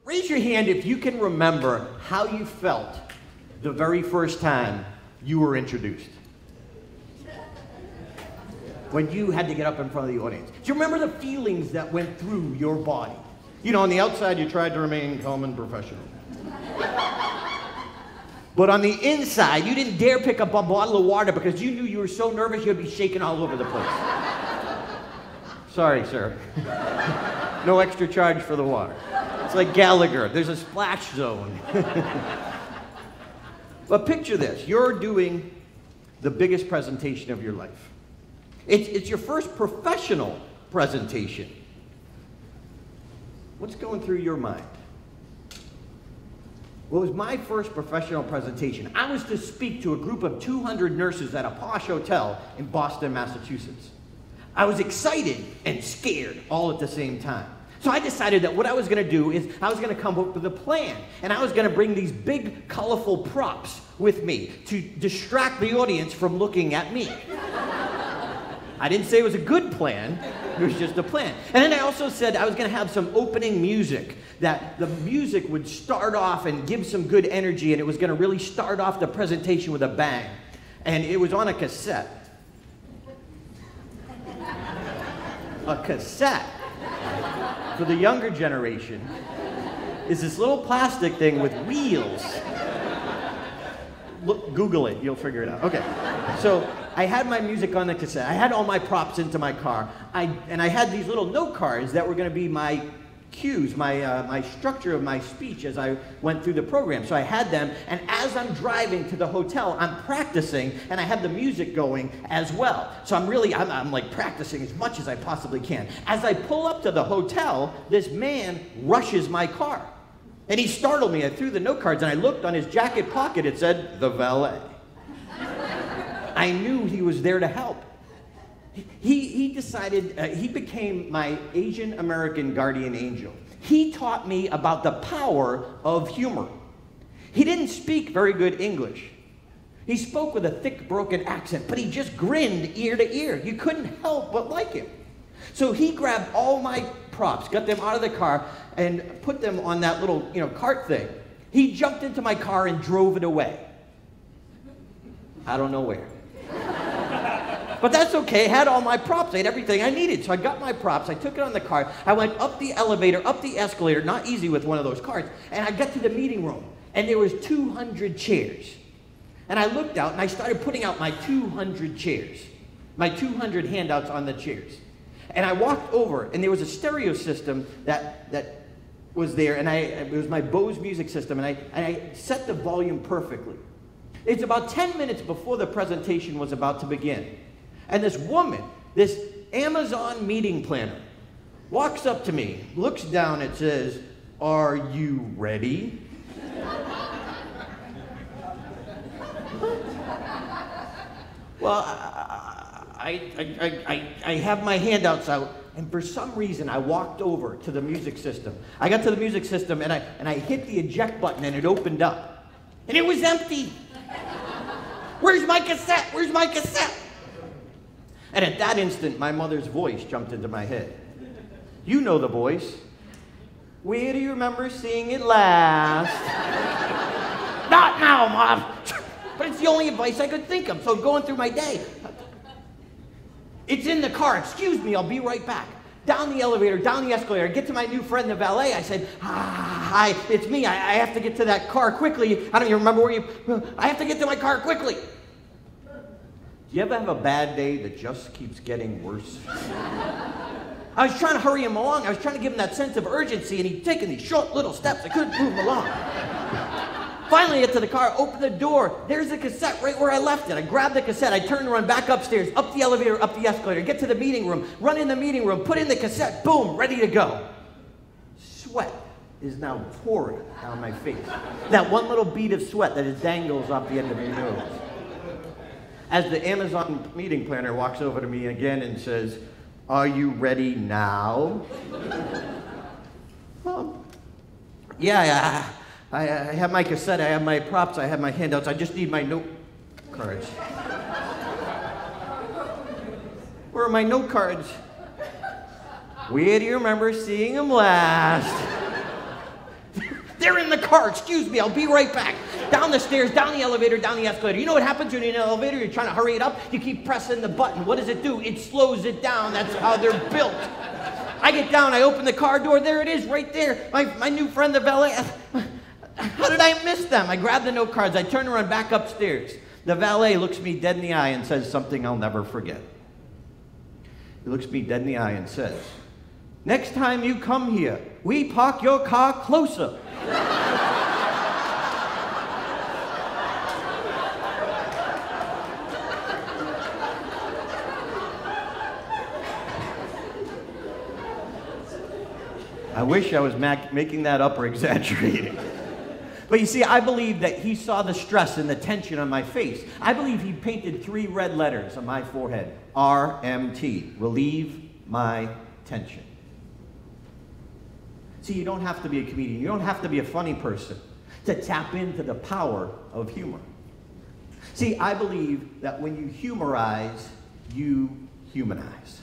Raise your hand if you can remember how you felt the very first time you were introduced. When you had to get up in front of the audience. Do you remember the feelings that went through your body? You know, on the outside, you tried to remain calm and professional. But on the inside, you didn't dare pick up a bottle of water because you knew you were so nervous you'd be shaking all over the place. Sorry, sir. No extra charge for the water. It's like Gallagher. There's a splash zone. But picture this. You're doing the biggest presentation of your life. It's your first professional presentation. What's going through your mind? Well, it was my first professional presentation. I was to speak to a group of 200 nurses at a posh hotel in Boston, Massachusetts. I was excited and scared all at the same time. So I decided that what I was going to do is I was going to come up with a plan. And I was going to bring these big, colorful props with me to distract the audience from looking at me. I didn't say it was a good plan. It was just a plan. And then I also said I was going to have some opening music, that the music would start off and give some good energy, and it was going to really start off the presentation with a bang. And it was on a cassette. A cassette, for the younger generation, is this little plastic thing with wheels. Look, Google it, you'll figure it out. Okay, so I had my music on the cassette. I had all my props into my car. And I had these little note cards that were going to be my cues, my structure of my speech as I went through the program. So I had them, and as I'm driving to the hotel, I'm practicing, and I have the music going as well. So I'm like practicing as much as I possibly can. As I pull up to the hotel, this man rushes my car. And he startled me. I threw the note cards, and I looked on his jacket pocket. It said, "The Valet." I knew he was there to help. He decided, he became my Asian American guardian angel. He taught me about the power of humor. He didn't speak very good English. He spoke with a thick, broken accent, but he just grinned ear to ear. You couldn't help but like him. So he grabbed all my props, got them out of the car, and put them on that little, cart thing. He jumped into my car and drove it away. I don't know where. But that's okay. I had all my props. I had everything I needed. So I got my props. I took it on the car. I went up the elevator, up the escalator, not easy with one of those carts, and I got to the meeting room, and there was 200 chairs. And I looked out, and I started putting out my 200 chairs, my 200 handouts on the chairs. And I walked over, and there was a stereo system that was there, and it was my Bose music system, and I set the volume perfectly. It's about 10 minutes before the presentation was about to begin. And this woman, this Amazon meeting planner, walks up to me, looks down, and says, "Are you ready?" Well, I have my handouts out, and for some reason I walked over to the music system. I got to the music system, and I hit the eject button, and it opened up. And it was empty. Where's my cassette? Where's my cassette? And at that instant, my mother's voice jumped into my head. You know the voice. Where do you remember seeing it last? Not now, Mom. But it's the only advice I could think of, so going through my day. It's in the car. Excuse me, I'll be right back. Down the elevator, down the escalator, I get to my new friend, the valet. I said, "Hi, it's me. I have to get to that car quickly. I don't even remember where I have to get to my car quickly." Do you ever have a bad day that just keeps getting worse? I was trying to hurry him along. I was trying to give him that sense of urgency, and he'd taken these short little steps. I couldn't move him along. Finally, I get to the car, open the door. There's the cassette right where I left it. I grabbed the cassette. I turned and run back upstairs, up the elevator, up the escalator, get to the meeting room, run in the meeting room, put in the cassette, boom, ready to go. Sweat is now pouring down my face. That one little bead of sweat that dangles off the end of your nose. As the Amazon meeting planner walks over to me again and says, "Are you ready now?" Yeah, I have my cassette, I have my props, I have my handouts, I just need my note cards. Where are my note cards? Where do you remember seeing them last? They're in the car. Excuse me, I'll be right back. Down the stairs, down the elevator, down the escalator. You know what happens when you're in an elevator? You're trying to hurry it up. You keep pressing the button. What does it do? It slows it down. That's how they're built. I get down, I open the car door. There it is, right there. My new friend, the valet. How did I miss them? I grab the note cards. I turn and run back upstairs. The valet looks me dead in the eye and says something I'll never forget. He looks me dead in the eye and says, "Next time you come here, we park your car closer." I wish I was making that up or exaggerating. But you see, I believe that he saw the stress and the tension on my face. I believe he painted 3 red letters on my forehead. RMT, relieve my tension. See, you don't have to be a comedian. You don't have to be a funny person to tap into the power of humor. See, I believe that when you humorize, you humanize.